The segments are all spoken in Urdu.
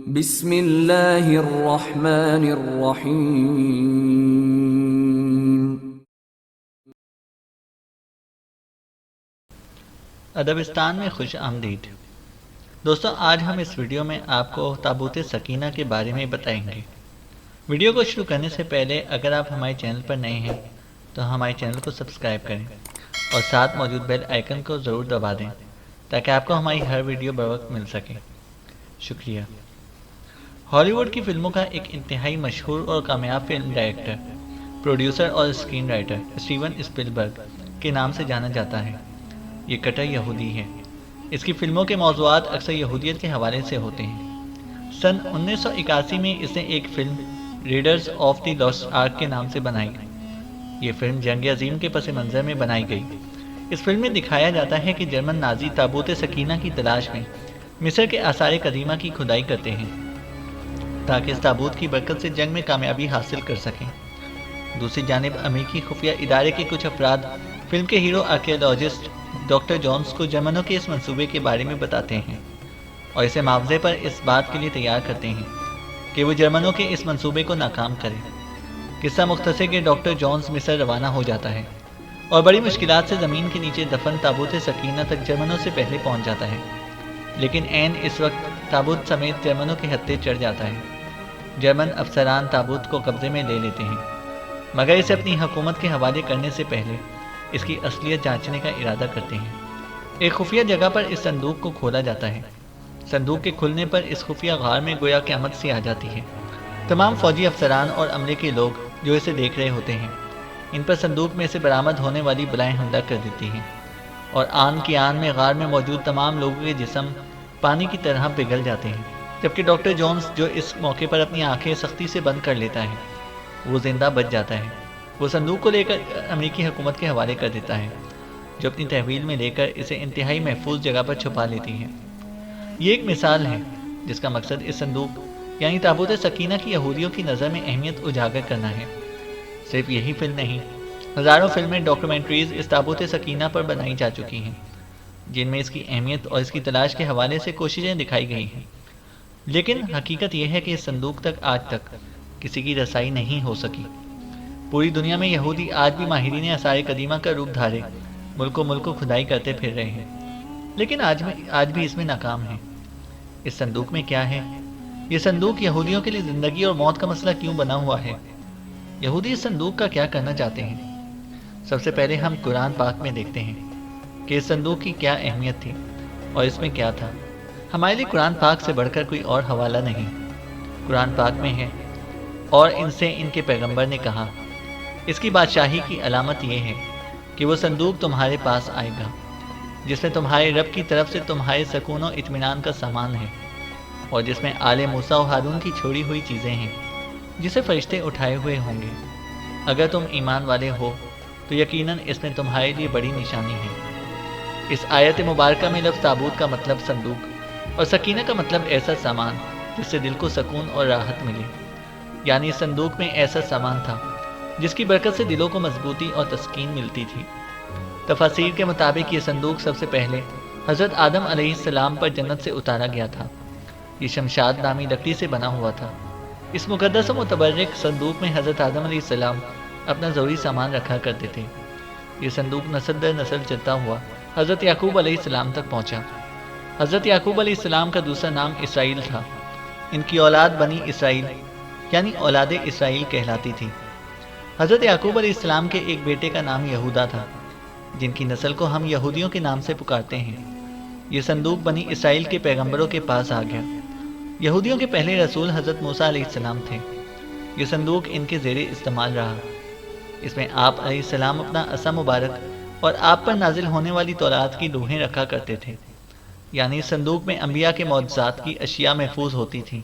بسم اللہ الرحمن الرحیم۔ ادبستان میں خوش آمدید دوستو، آج ہم اس ویڈیو میں آپ کو تابوت سکینہ کے بارے میں بتائیں گے۔ ویڈیو کو شروع کرنے سے پہلے اگر آپ ہمارے چینل پر نئے ہیں تو ہمارے چینل کو سبسکرائب کریں اور ساتھ موجود بیل آئیکن کو ضرور دبا دیں تاکہ آپ کو ہماری ہر ویڈیو بروقت مل سکے۔ شکریہ۔ ہالی ووڈ کی فلموں کا ایک انتہائی مشہور اور کامیاب فلم ڈائریکٹر، پروڈیوسر اور اسکرین رائٹر اسٹیون اسپلبرگ کے نام سے جانا جاتا ہے۔ یہ کٹر یہودی ہے۔ اس کی فلموں کے موضوعات اکثر یہودیت کے حوالے سے ہوتے ہیں۔ سن 1981 میں اس نے ایک film Raiders of the Lost Ark کے نام سے بنائی۔ یہ فلم جنگ عظیم کے پس منظر میں بنائی گئی۔ اس فلم میں دکھایا جاتا ہے کہ جرمن نازی تابوت سکینہ کی تلاش میں مصر کے آثار قدیمہ کی کھدائی کرتے ہیں تاکہ اس تابوت کی برکت سے جنگ میں کامیابی حاصل کر سکیں۔ دوسری جانب امریکی خفیہ ادارے کے کچھ افراد فلم کے ہیرو آرکیالوجسٹ ڈاکٹر جونز کو جرمنوں کے اس منصوبے کے بارے میں بتاتے ہیں اور اسے معاوضے پر اس بات کے لیے تیار کرتے ہیں کہ وہ جرمنوں کے اس منصوبے کو ناکام کرے۔ قصہ مختصر کہ ڈاکٹر جونز مصر روانہ ہو جاتا ہے اور بڑی مشکلات سے زمین کے نیچے دفن تابوت سکینہ تک جرمنوں سے پہلے پہنچ جاتا ہے، لیکن عین اس وقت تابوت سمیت جرمنوں کے ہتھے چڑھ جاتا ہے۔ جرمن افسران تابوت کو قبضے میں لے لیتے ہیں، مگر اسے اپنی حکومت کے حوالے کرنے سے پہلے اس کی اصلیت جانچنے کا ارادہ کرتے ہیں۔ ایک خفیہ جگہ پر اس صندوق کو کھولا جاتا ہے۔ صندوق کے کھلنے پر اس خفیہ غار میں گویا قیامت سی آ جاتی ہے۔ تمام فوجی افسران اور عملے کے لوگ جو اسے دیکھ رہے ہوتے ہیں، ان پر صندوق میں سے برآمد ہونے والی بلائیں حملہ کر دیتی ہیں اور آن کی آن میں غار میں موجود تمام لوگوں کے جسم پانی کی طرح پگھل جاتے ہیں، جبکہ ڈاکٹر جونز جو اس موقع پر اپنی آنکھیں سختی سے بند کر لیتا ہے وہ زندہ بچ جاتا ہے۔ وہ صندوق کو لے کر امریکی حکومت کے حوالے کر دیتا ہے، جو اپنی تحویل میں لے کر اسے انتہائی محفوظ جگہ پر چھپا لیتی ہے۔ یہ ایک مثال ہے جس کا مقصد اس صندوق یعنی تابوت سکینہ کی یہودیوں کی نظر میں اہمیت اجاگر کرنا ہے۔ صرف یہی فلم نہیں، ہزاروں فلمیں ڈاکومنٹریز اس تابوت سکینہ پر بنائی جا چکی ہیں جن میں اس کی اہمیت اور اس کی تلاش کے حوالے سے کوششیں دکھائی گئی ہیں، لیکن حقیقت یہ ہے کہ اس صندوق تک آج تک کسی کی رسائی نہیں ہو سکی۔ پوری دنیا میں یہودی آج بھی ماہرین آثار قدیمہ کا روپ دھارے ملک و کھدائی کرتے پھر رہے ہیں، لیکن آج بھی اس میں ناکام ہیں۔ اس صندوق میں کیا ہے؟ یہ صندوق یہودیوں کے لیے زندگی اور موت کا مسئلہ کیوں بنا ہوا ہے؟ یہودی اس صندوق کا کیا کرنا چاہتے ہیں؟ سب سے پہلے ہم قرآن پاک میں دیکھتے ہیں کہ اس صندوق کی کیا اہمیت تھی اور اس میں کیا تھا۔ ہمارے لیے قرآن پاک سے بڑھ کر کوئی اور حوالہ نہیں۔ قرآن پاک میں ہے، اور ان سے ان کے پیغمبر نے کہا، اس کی بادشاہی کی علامت یہ ہے کہ وہ صندوق تمہارے پاس آئے گا جس میں تمہارے رب کی طرف سے تمہارے سکون و اطمینان کا سامان ہے، اور جس میں آل موسیٰ و ہارون کی چھوڑی ہوئی چیزیں ہیں جسے فرشتے اٹھائے ہوئے ہوں گے۔ اگر تم ایمان والے ہو تو یقیناً اس میں تمہارے لیے بڑی نشانی ہے۔ اس آیت مبارکہ میں لفظ تابوت کا مطلب صندوق اور سکینہ کا مطلب ایسا سامان جس سے دل کو سکون اور راحت ملے، یعنی اس صندوق میں ایسا سامان تھا جس کی برکت سے دلوں کو مضبوطی اور تسکین ملتی تھی۔ تفاسیر کے مطابق یہ صندوق سب سے پہلے حضرت آدم علیہ السلام پر جنت سے اتارا گیا تھا۔ یہ شمشاد نامی لکڑی سے بنا ہوا تھا۔ اس مقدس و متبرک صندوق میں حضرت آدم علیہ السلام اپنا ضروری سامان رکھا کرتے تھے۔ یہ صندوق نسل در نسل چلتا ہوا حضرت یعقوب علیہ السلام تک پہنچا۔ حضرت یعقوب علیہ السلام کا دوسرا نام اسرائیل تھا۔ ان کی اولاد بنی اسرائیل یعنی اولاد اسرائیل کہلاتی تھی۔ حضرت یعقوب علیہ السلام کے ایک بیٹے کا نام یہودا تھا، جن کی نسل کو ہم یہودیوں کے نام سے پکارتے ہیں۔ یہ صندوق بنی اسرائیل کے پیغمبروں کے پاس آ گیا۔ یہودیوں کے پہلے رسول حضرت موسیٰ علیہ السلام تھے۔ یہ صندوق ان کے زیر استعمال رہا۔ اس میں آپ علیہ السلام اپنا عصا مبارک اور آپ پر نازل ہونے والی تورات کی لوحیں رکھا کرتے تھے، یعنی اس صندوق میں انبیاء کے معجزات کی اشیاء محفوظ ہوتی تھیں۔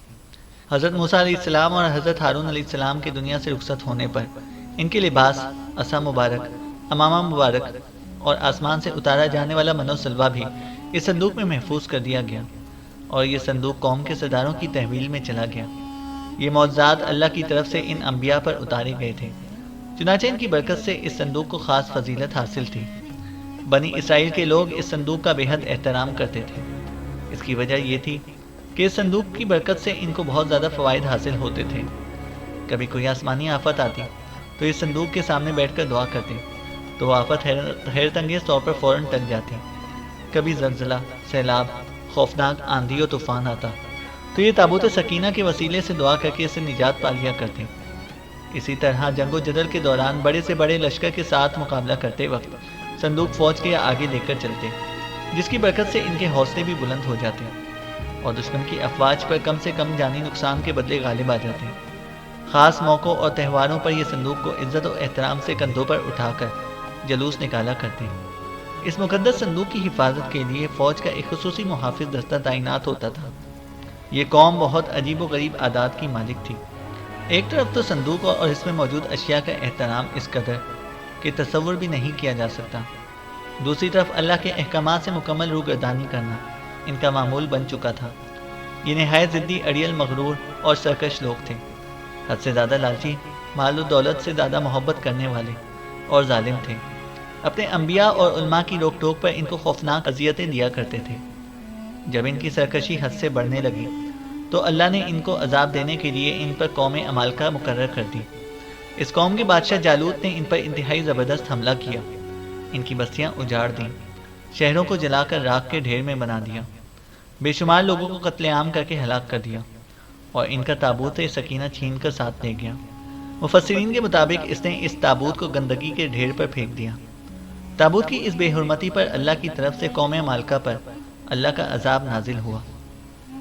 حضرت موسیٰ علیہ السلام اور حضرت ہارون علیہ السلام کے دنیا سے رخصت ہونے پر ان کے لباس، عصا مبارک، امامہ مبارک اور آسمان سے اتارا جانے والا من و سلوہ بھی اس صندوق میں محفوظ کر دیا گیا، اور یہ صندوق قوم کے سرداروں کی تحویل میں چلا گیا۔ یہ معجزات اللہ کی طرف سے ان انبیاء پر اتارے گئے تھے، چنانچہ ان کی برکت سے اس صندوق کو خاص فضیلت حاصل تھی۔ بنی اسرائیل کے لوگ اس صندوق کا بے حد احترام کرتے تھے۔ اس کی وجہ یہ تھی کہ اس صندوق کی برکت سے ان کو بہت زیادہ فوائد حاصل ہوتے تھے۔ کبھی کوئی آسمانی آفت آتی تو اس صندوق کے سامنے بیٹھ کر دعا کرتے تو وہ آفت حیرت انگیز طور پر فوراً ٹل جاتی۔ کبھی زلزلہ، سیلاب، خوفناک آندھی و طوفان آتا تو یہ تابوت سکینہ کے وسیلے سے دعا کر کے اسے نجات پا لیا کرتے۔ اسی طرح جنگ و جدل کے دوران بڑے سے بڑے لشکر کے ساتھ مقابلہ کرتے وقت صندوق فوج کے آگے لے کر چلتے، جس کی برکت سے ان کے حوصلے بھی بلند ہو جاتے اور دشمن کی افواج پر کم سے کم جانی نقصان کے بدلے غالب آ جاتے۔ خاص موقعوں اور تہواروں پر یہ صندوق کو عزت و احترام سے کندھوں پر اٹھا کر جلوس نکالا کرتے۔ اس مقدس صندوق کی حفاظت کے لیے فوج کا ایک خصوصی محافظ دستہ تعینات ہوتا تھا۔ یہ قوم بہت عجیب و غریب عادات کی مالک تھی۔ ایک طرف تو صندوق اور اس میں موجود اشیاء کا احترام اس قدر کہ تصور بھی نہیں کیا جا سکتا، دوسری طرف اللہ کے احکامات سے مکمل روگردانی کرنا ان کا معمول بن چکا تھا۔ یہ نہایت ضدی، اڑیل، مغرور اور سرکش لوگ تھے، حد سے زیادہ لالچی، مال و دولت سے زیادہ محبت کرنے والے اور ظالم تھے۔ اپنے انبیاء اور علماء کی روک ٹوک پر ان کو خوفناک اذیتیں دیا کرتے تھے۔ جب ان کی سرکشی حد سے بڑھنے لگی تو اللہ نے ان کو عذاب دینے کے لیے ان پر قوم عمالقہ مقرر کر دی۔ اس قوم کے بادشاہ جالوت نے ان پر انتہائی زبردست حملہ کیا، ان کی بستیاں اجاڑ دیں، شہروں کو جلا کر راکھ کے ڈھیر میں بنا دیا، بے شمار لوگوں کو قتل عام کر کے ہلاک کر دیا اور ان کا تابوت سکینہ چھین کر ساتھ لے گیا۔ مفسرین کے مطابق اس نے اس تابوت کو گندگی کے ڈھیر پر پھینک دیا۔ تابوت کی اس بے حرمتی پر اللہ کی طرف سے قوم مالکہ پر اللہ کا عذاب نازل ہوا۔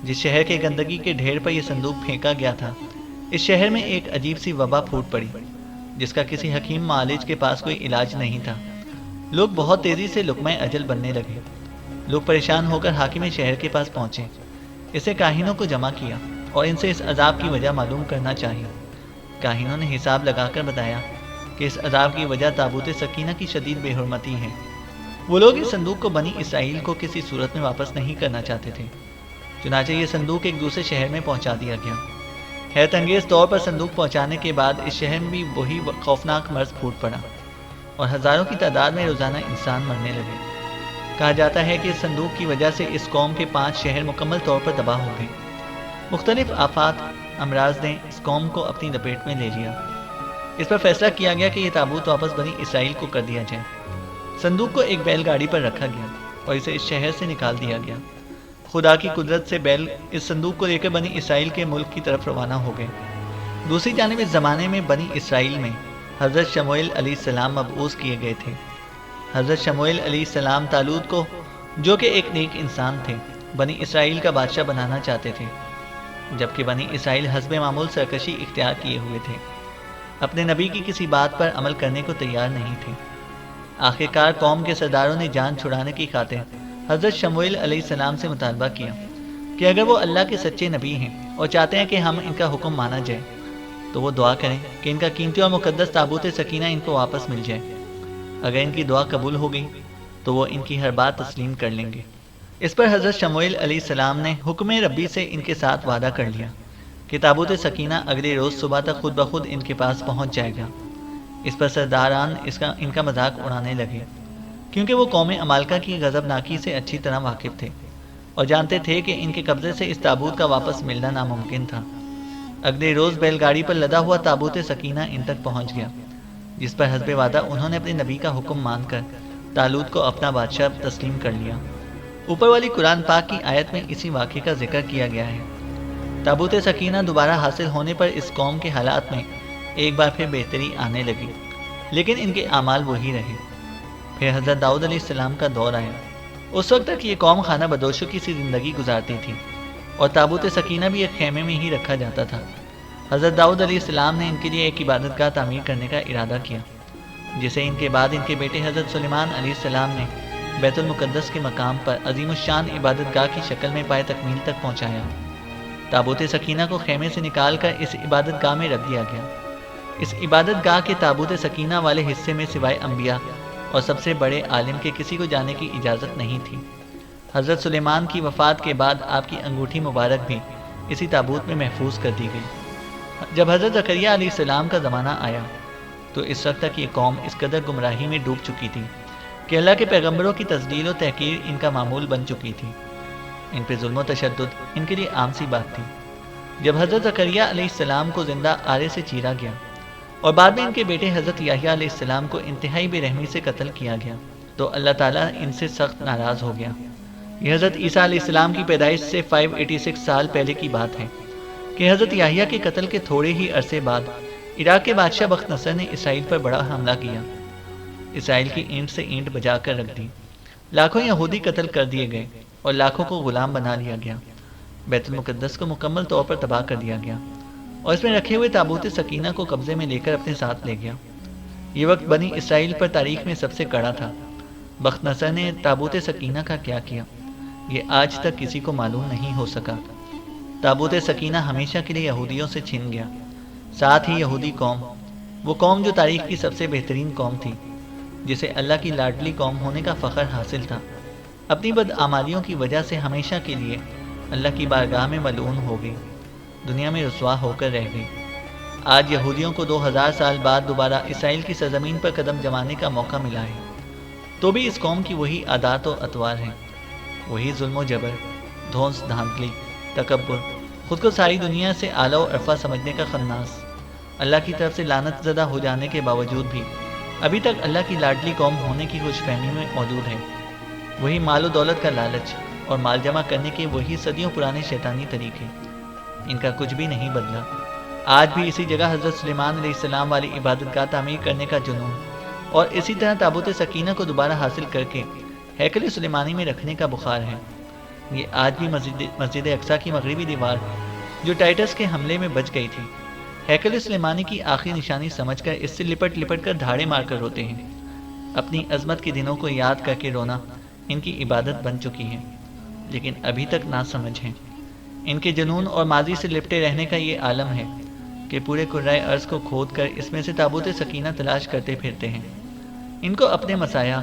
جس شہر کے گندگی کے ڈھیر پر یہ صندوق پھینکا گیا تھا، اس شہر میں ایک عجیب سی وبا پھوٹ پڑی جس کا کسی حکیم معالج کے پاس کوئی علاج نہیں تھا۔ لوگ بہت تیزی سے لقمہ اجل بننے لگے۔ لوگ پریشان ہو کر حاکم شہر کے پاس پہنچے، اسے کاہنوں کو جمع کیا اور ان سے اس عذاب کی وجہ معلوم کرنا چاہیے۔ کاہنوں نے حساب لگا کر بتایا کہ اس عذاب کی وجہ تابوت سکینہ کی شدید بے حرمتی ہے۔ وہ لوگ اس صندوق کو بنی اسرائیل کو کسی صورت میں واپس نہیں کرنا چاہتے تھے، چنانچہ یہ صندوق ایک دوسرے شہر میں پہنچا دیا گیا۔ حیرت انگیز طور پر صندوق پہنچانے کے بعد اس شہر میں بھی وہی خوفناک مرض پھوٹ پڑا اور ہزاروں کی تعداد میں روزانہ انسان مرنے لگے۔ کہا جاتا ہے کہ اس صندوق کی وجہ سے اس قوم کے 5 شہر مکمل طور پر تباہ ہو گئے۔ مختلف آفات، امراض نے اس قوم کو اپنی لپیٹ میں لے لیا۔ اس پر فیصلہ کیا گیا کہ یہ تابوت واپس بنی اسرائیل کو کر دیا جائے۔ صندوق کو ایک بیل گاڑی پر رکھا گیا اور اسے اس شہر سے نکال دیا گیا۔ خدا کی قدرت سے بیل اس صندوق کو لے کر بنی اسرائیل کے ملک کی طرف روانہ ہو گئے۔ دوسری جانب اس زمانے میں بنی اسرائیل میں حضرت شموئیل علیہ السلام مبعوث کیے گئے تھے۔ حضرت شموئیل علیہ السلام طالوت کو، جو کہ ایک نیک انسان تھے، بنی اسرائیل کا بادشاہ بنانا چاہتے تھے، جبکہ بنی اسرائیل حسب معمول سرکشی اختیار کیے ہوئے تھے، اپنے نبی کی کسی بات پر عمل کرنے کو تیار نہیں تھے۔ آخرکار قوم کے سرداروں نے جان چھڑانے کی خاطر حضرت شموئیل علیہ السلام سے مطالبہ کیا کہ اگر وہ اللہ کے سچے نبی ہیں اور چاہتے ہیں کہ ہم ان کا حکم مانا جائے تو وہ دعا کریں کہ ان کا قیمتی اور مقدس تابوت سکینہ ان کو واپس مل جائے۔ اگر ان کی دعا قبول ہو گئی تو وہ ان کی ہر بات تسلیم کر لیں گے۔ اس پر حضرت شموئیل علیہ السلام نے حکم ربی سے ان کے ساتھ وعدہ کر لیا کہ تابوت سکینہ اگلے روز صبح تک خود بخود ان کے پاس پہنچ جائے گا۔ اس پر سرداران ان کا مذاق اڑانے لگے، کیونکہ وہ قوم عمالقہ کی غضبناکی سے اچھی طرح واقف تھے اور جانتے تھے کہ ان کے قبضے سے اس تابوت کا واپس ملنا ناممکن تھا۔ اگلے روز بیل گاڑی پر لدا ہوا تابوت سکینہ ان تک پہنچ گیا، جس پر حسب وعدہ انہوں نے اپنے نبی کا حکم مان کر طالوت کو اپنا بادشاہ تسلیم کر لیا۔ اوپر والی قرآن پاک کی آیت میں اسی واقعے کا ذکر کیا گیا ہے۔ تابوت سکینہ دوبارہ حاصل ہونے پر اس قوم کے حالات میں ایک بار پھر بہتری آنے لگی، لیکن ان کے اعمال وہی رہے۔ پھر حضرت داؤد علیہ السلام کا دور آیا۔ اس وقت تک یہ قوم خانہ بدوشوں کی سی زندگی گزارتی تھی اور تابوت سکینہ بھی ایک خیمے میں ہی رکھا جاتا تھا۔ حضرت داؤد علیہ السلام نے ان کے لیے ایک عبادت گاہ تعمیر کرنے کا ارادہ کیا، جسے ان کے بعد ان کے بیٹے حضرت سلیمان علیہ السلام نے بیت المقدس کے مقام پر عظیم الشان عبادت گاہ کی شکل میں پائے تکمیل تک پہنچایا۔ تابوت سکینہ کو خیمے سے نکال کر اس عبادت گاہ میں رکھ دیا گیا۔ اس عبادت گاہ کے تابوت سکینہ والے حصے میں سوائے انبیاء اور سب سے بڑے عالم کے کسی کو جانے کی اجازت نہیں تھی۔ حضرت سلیمان کی وفات کے بعد آپ کی انگوٹھی مبارک بھی اسی تابوت میں محفوظ کر دی گئی۔ جب حضرت زکریا علیہ السلام کا زمانہ آیا تو اس وقت تک یہ قوم اس قدر گمراہی میں ڈوب چکی تھی کہ اللہ کے پیغمبروں کی تذلیل و تحقیر ان کا معمول بن چکی تھی۔ ان پہ ظلم و تشدد ان کے لیے عام سی بات تھی۔ جب حضرت زکریا علیہ السلام کو زندہ آرے سے چیرا گیا اور بعد میں ان کے بیٹے حضرت یحییٰ علیہ السلام کو انتہائی بے رحمی سے قتل کیا گیا تو اللہ تعالیٰ ان سے سخت ناراض ہو گیا۔ یہ حضرت عیسیٰ علیہ السلام کی پیدائش سے 586 سال پہلے کی بات ہے کہ حضرت یحییٰ کے قتل کے تھوڑے ہی عرصے بعد عراق کے بادشاہ بخت نصر نے اسرائیل پر بڑا حملہ کیا۔ اسرائیل کی اینٹ سے اینٹ بجا کر رکھ دی، لاکھوں یہودی قتل کر دیے گئے اور لاکھوں کو غلام بنا لیا گیا۔ بیت المقدس کو مکمل طور پر تباہ کر دیا گیا اور اس میں رکھے ہوئے تابوت سکینہ کو قبضے میں لے کر اپنے ساتھ لے گیا۔ یہ وقت بنی اسرائیل پر تاریخ میں سب سے کڑا تھا۔ بخت نصر نے تابوت سکینہ کا کیا کیا یہ آج تک کسی کو معلوم نہیں ہو سکا۔ تابوت سکینہ ہمیشہ کے لیے یہودیوں سے چھن گیا، ساتھ ہی یہودی قوم، وہ قوم جو تاریخ کی سب سے بہترین قوم تھی، جسے اللہ کی لاڈلی قوم ہونے کا فخر حاصل تھا، اپنی بدعمالیوں کی وجہ سے ہمیشہ کے لیے اللہ کی بارگاہ میں ملعون ہو گئی، دنیا میں رسوا ہو کر رہ گئی۔ آج یہودیوں کو 2000 سال بعد دوبارہ اسرائیل کی سرزمین پر قدم جمانے کا موقع ملا ہے، تو بھی اس قوم کی وہی عادات و اطوار ہیں، وہی ظلم و جبر، دھونس دھاندلی، تکبر، خود کو ساری دنیا سے اعلیٰ و عرفہ سمجھنے کا خناس، اللہ کی طرف سے لعنت زدہ ہو جانے کے باوجود بھی ابھی تک اللہ کی لاڈلی قوم ہونے کی خوش فہمی میں موجود ہے، وہی مال و دولت کا لالچ اور مال جمع کرنے کے وہی صدیوں پرانے شیطانی طریقے، ان کا کچھ بھی نہیں بدلا۔ آج بھی اسی جگہ حضرت سلیمان علیہ السلام والی عبادت گاہ تعمیر کرنے کا جنون اور اسی طرح تابوت سکینہ کو دوبارہ حاصل کر کے ہیکل سلیمانی میں رکھنے کا بخار ہے۔ یہ آج بھی مسجد اقصیٰ کی مغربی دیوار جو ٹائٹس کے حملے میں بچ گئی تھی، ہیکل سلیمانی کی آخری نشانی سمجھ کر اس سے لپٹ لپٹ کر دھاڑے مار کر روتے ہیں۔ اپنی عظمت کے دنوں کو یاد کر کے رونا ان کی عبادت بن چکی ہے، لیکن ابھی تک نہ سمجھ ہیں۔ ان کے جنون اور ماضی سے لپٹے رہنے کا یہ عالم ہے کہ پورے کرۂ ارض کو کھود کر اس میں سے تابوت سکینہ تلاش کرتے پھرتے ہیں۔ ان کو اپنے مسیح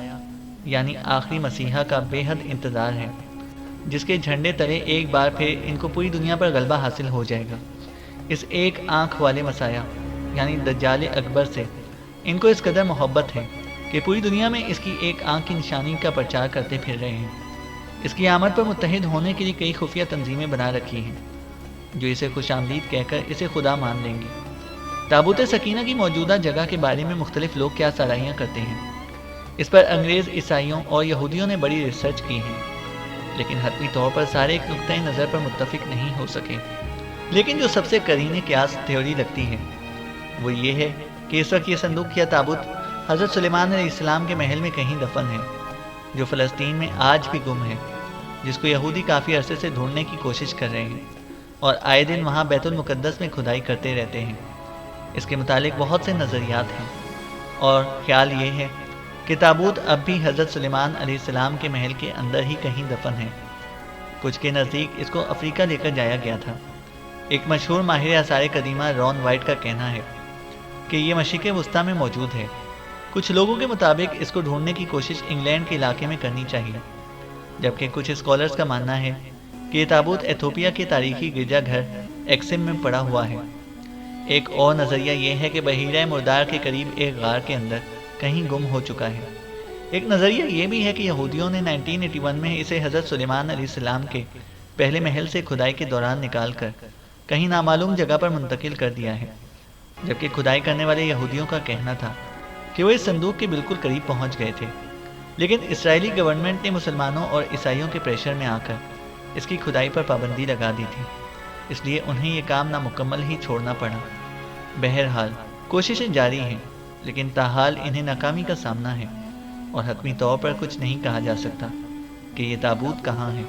یعنی آخری مسیحا کا بے حد انتظار ہے، جس کے جھنڈے تلے ایک بار پھر ان کو پوری دنیا پر غلبہ حاصل ہو جائے گا۔ اس ایک آنکھ والے مسیح یعنی دجال اکبر سے ان کو اس قدر محبت ہے کہ پوری دنیا میں اس کی ایک آنکھ کی نشانی کا پرچار کرتے پھر رہے ہیں۔ اس کی آمد پر متحد ہونے کے لیے کئی خفیہ تنظیمیں بنا رکھی ہیں جو اسے خوش آمدید کہہ کر اسے خدا مان لیں گی۔ تابوت سکینہ کی موجودہ جگہ کے بارے میں مختلف لوگ کیا سرائیاں کرتے ہیں، اس پر انگریز، عیسائیوں اور یہودیوں نے بڑی ریسرچ کی ہے، لیکن حتمی طور پر سارے ایک نقطۂ نظر پر متفق نہیں ہو سکے۔ لیکن جو سب سے قرین قیاس تھیوری لگتی ہے وہ یہ ہے کہ اس وقت یہ صندوق یا تابوت حضرت سلیمان علیہ السلام کے محل میں کہیں دفن ہے، جو فلسطین میں آج بھی گم ہے، جس کو یہودی کافی عرصے سے ڈھونڈنے کی کوشش کر رہے ہیں اور آئے دن وہاں بیت المقدس میں کھدائی کرتے رہتے ہیں۔ اس کے متعلق بہت سے نظریات ہیں اور خیال یہ ہے کہ تابوت اب بھی حضرت سلیمان علیہ السلام کے محل کے اندر ہی کہیں دفن ہے۔ کچھ کے نزدیک اس کو افریقہ لے کر جایا گیا تھا۔ ایک مشہور ماہر آثار قدیمہ رون وائٹ کا کہنا ہے کہ یہ مشرق وسطیٰ میں موجود ہے۔ کچھ لوگوں کے مطابق اس کو ڈھونڈنے کی کوشش انگلینڈ کے علاقے میں کرنی چاہیے، جبکہ کچھ اسکالرز کا ماننا ہے کہ یہ تابوت ایتھوپیا کے تاریخی گرجا گھر ایکسم میں پڑا ہوا ہے۔ ایک اور نظریہ یہ ہے کہ بحیرہ مردار کے قریب ایک غار کے اندر کہیں گم ہو چکا ہے۔ ایک نظریہ یہ بھی ہے کہ یہودیوں نے 1981 میں اسے حضرت سلیمان علیہ السلام کے پہلے محل سے کھدائی کے دوران نکال کر کہیں نامعلوم جگہ پر منتقل کر دیا ہے، جبکہ کھدائی کرنے والے یہودیوں کا کہنا تھا کہ وہ اس صندوق کے بالکل قریب پہنچ گئے تھے، لیکن اسرائیلی گورنمنٹ نے مسلمانوں اور عیسائیوں کے پریشر میں آ کر اس کی کھدائی پر پابندی لگا دی تھی، اس لیے انہیں یہ کام نامکمل ہی چھوڑنا پڑا۔ بہرحال کوششیں جاری ہیں، لیکن تاحال انہیں ناکامی کا سامنا ہے اور حتمی طور پر کچھ نہیں کہا جا سکتا کہ یہ تابوت کہاں ہے۔